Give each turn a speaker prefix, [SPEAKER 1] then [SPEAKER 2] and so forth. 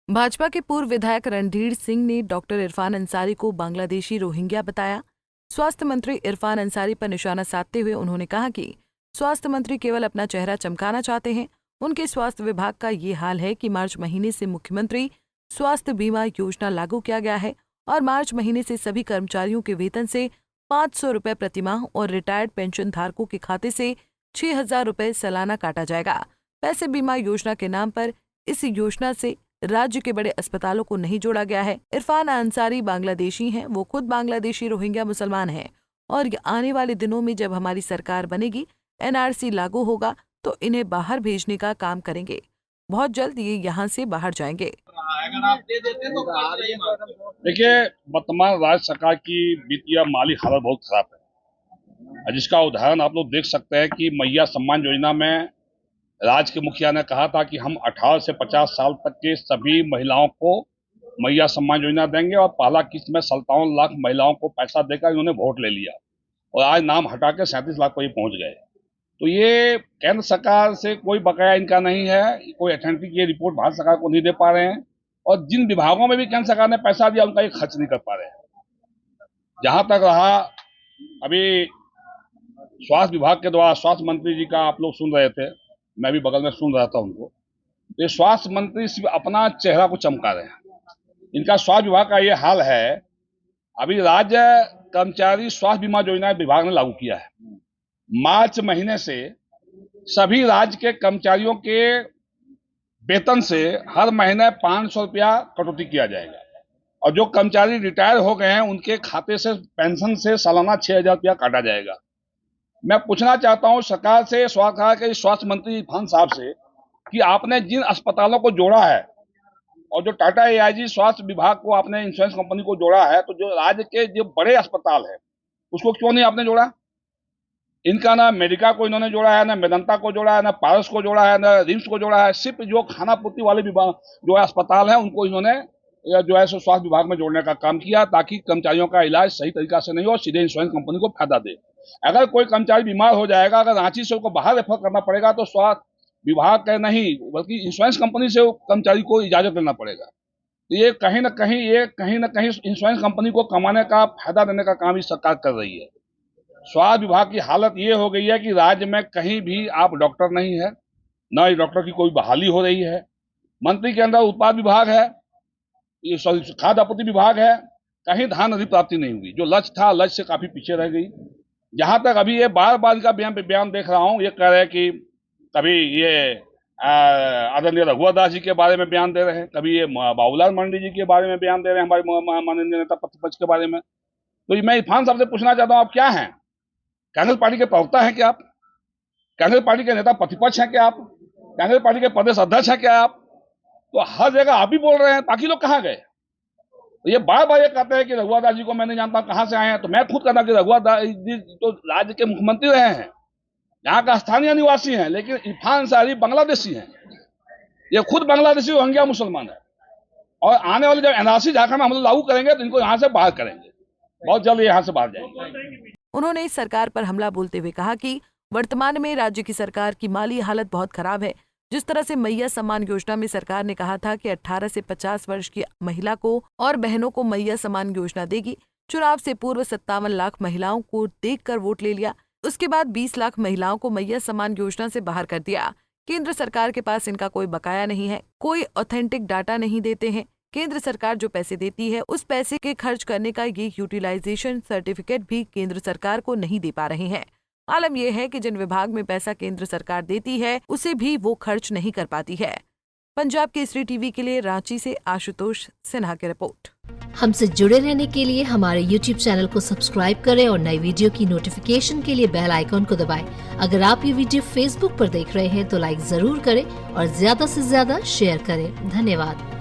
[SPEAKER 1] भाजपा के पूर्व विधायक रणधीर सिंह ने डॉक्टर इरफान अंसारी को बांग्लादेशी रोहिंग्या बताया। स्वास्थ्य मंत्री इरफान अंसारी पर निशाना साधते हुए उन्होंने कहा कि स्वास्थ्य मंत्री केवल अपना चेहरा चमकाना चाहते हैं। उनके स्वास्थ्य विभाग का ये हाल है कि मार्च महीने से मुख्यमंत्री स्वास्थ्य बीमा योजना लागू किया गया है और मार्च महीने से सभी कर्मचारियों के वेतन से 500 रुपये प्रतिमाह और रिटायर्ड पेंशन धारकों के खाते से 6,000 रुपये सालाना काटा जाएगा। पैसे बीमा योजना के नाम पर इस योजना से राज्य के बड़े अस्पतालों को नहीं जोड़ा गया है। इरफान अंसारी बांग्लादेशी हैं, वो खुद बांग्लादेशी रोहिंग्या मुसलमान हैं और आने वाले दिनों में जब हमारी सरकार बनेगी, NRC लागू होगा तो इन्हें बाहर भेजने का काम करेंगे। बहुत जल्द ये यहाँ से बाहर जाएंगे।
[SPEAKER 2] देखिए, वर्तमान राज्य सरकार की वित्तीय माली हालत बहुत खराब है, जिसका उदाहरण आप लोग देख सकते हैं कि मैया सम्मान योजना में राज्य के मुखिया ने कहा था कि हम 18 से 50 साल तक के सभी महिलाओं को मैया सम्मान योजना देंगे और पहला किस्त में 57 लाख महिलाओं को पैसा देकर इन्होंने वोट ले लिया और आज नाम हटा के 37 लाख पर ये पहुंच गए। तो ये केंद्र सरकार से कोई बकाया इनका नहीं है, कोई अथेंटिक ये रिपोर्ट भारत सरकार को नहीं दे पा रहे हैं और जिन विभागों में भी केंद्र सरकार ने पैसा दिया उनका ये खर्च नहीं कर पा रहे हैं। जहां तक रहा अभी स्वास्थ्य विभाग के द्वारा, स्वास्थ्य मंत्री जी का आप लोग सुन रहे थे, मैं भी बगल में सुन रहा था उनको, ये स्वास्थ्य मंत्री सिर्फ अपना चेहरा को चमका रहे हैं। इनका स्वास्थ्य विभाग का ये हाल है, अभी राज्य कर्मचारी स्वास्थ्य बीमा योजना विभाग ने लागू किया है। मार्च महीने से सभी राज्य के कर्मचारियों के वेतन से हर महीने 500 रुपया कटौती किया जाएगा और जो कर्मचारी रिटायर हो गए हैं उनके खाते से पेंशन से सालाना 6,000 रुपया काटा जाएगा। मैं पूछना चाहता हूं सरकार से, स्वास्थ्य मंत्री इरफान साहब से, कि आपने जिन अस्पतालों को जोड़ा है और जो टाटा AIG स्वास्थ्य विभाग को आपने इंश्योरेंस कंपनी को जोड़ा है, तो जो राज्य के जो बड़े अस्पताल है उसको क्यों नहीं आपने जोड़ा? इनका ना मेडिका को इन्होंने जोड़ा है, ना मेदांता को जोड़ा है, ना पारस को जोड़ा है, ना रिम्स को जोड़ा है। सिर्फ जो खाना पूर्ति वाले विभाग जो है अस्पताल है उनको इन्होंने जो है सो स्वास्थ्य विभाग में जोड़ने का काम किया ताकि कर्मचारियों का इलाज सही तरीका से नहीं हो, सीधे इंश्योरेंस कंपनी को फायदा दे। अगर कोई कर्मचारी बीमार हो जाएगा, अगर रांची से उसको बाहर रेफर करना पड़ेगा तो स्वास्थ्य विभाग का नहीं बल्कि इंश्योरेंस कंपनी से कर्मचारी को इजाजत लेना पड़ेगा। तो ये कहीं ना कहीं इंश्योरेंस कंपनी को कमाने का, फायदा देने का काम इस सरकार कर रही है। स्वास्थ्य विभाग की हालत ये हो गई है कि राज्य में कहीं भी आप डॉक्टर नहीं है, न डॉक्टर की कोई बहाली हो रही है। मंत्री के अंदर उत्पाद विभाग है, ये खाद्य आपूर्ति विभाग है, कहीं धान अधिप्राप्ति नहीं हुई। जो लक्ष्य था, लक्ष्य से काफी पीछे रह गई। जहां तक अभी ये बार बार इनका बयान देख रहा हूं, ये कह रहे हैं कि कभी ये आदरणीय रघुवर दास जी के बारे में बयान दे रहे हैं, कभी ये बाबूलाल मंडी जी के बारे में बयान दे रहे हैं, हमारे माननीय नेता प्रतिपक्ष के बारे में। तो मैं इरफान साहब से पूछना चाहता हूं, आप क्या हैं? कांग्रेस पार्टी के प्रवक्ता हैं क्या आप? कांग्रेस पार्टी के नेता प्रतिपक्ष हैं क्या आप? कांग्रेस पार्टी के प्रदेश अध्यक्ष हैं क्या आप? तो हर जगह आप ही बोल रहे हैं, बाकी लोग कहाँ गए? तो ये बार बार ये कहते हैं कि रघुवर दास जी को मैं नहीं जानता कहाँ से आए हैं। तो मैं खुद कहता कि रघुवर दास जी तो राज्य के मुख्यमंत्री रहे हैं, यहाँ का स्थानीय निवासी हैं, लेकिन इरफान अंसारी बांग्लादेशी हैं। ये खुद बांग्लादेशी रोहिंग्या मुसलमान है और आने वाले जब NRC झारखंड में हम लोग लागू करेंगे तो इनको यहाँ से बाहर करेंगे, बहुत जल्द यहाँ से बाहर जाएंगे।
[SPEAKER 1] उन्होंने इस सरकार पर हमला बोलते हुए कहा कि वर्तमान में राज्य की सरकार की माली हालत बहुत खराब है। जिस तरह से मैया सम्मान योजना में सरकार ने कहा था कि 18 से 50 वर्ष की महिला को और बहनों को मैया सम्मान योजना देगी, चुनाव से पूर्व 57 लाख महिलाओं को देखकर वोट ले लिया। उसके बाद 20 लाख महिलाओं को मैया सम्मान योजना से बाहर कर दिया। केंद्र सरकार के पास इनका कोई बकाया नहीं है, कोई ऑथेंटिक डाटा नहीं देते हैं। केंद्र सरकार जो पैसे देती है उस पैसे के खर्च करने का ये यूटिलाइजेशन सर्टिफिकेट भी केंद्र सरकार को नहीं दे पा रहे हैं। आलम यह है कि जिन विभाग में पैसा केंद्र सरकार देती है उसे भी वो खर्च नहीं कर पाती है। पंजाब केसरी टीवी के लिए रांची से आशुतोष सिन्हा की रिपोर्ट।
[SPEAKER 3] हमसे जुड़े रहने के लिए हमारे YouTube चैनल को सब्सक्राइब करें और नई वीडियो की नोटिफिकेशन के लिए बेल आइकॉन को दबाएं। अगर आप ये वीडियो Facebook पर देख रहे हैं तो लाइक जरूर करें और ज्यादा से ज्यादा शेयर करें। धन्यवाद।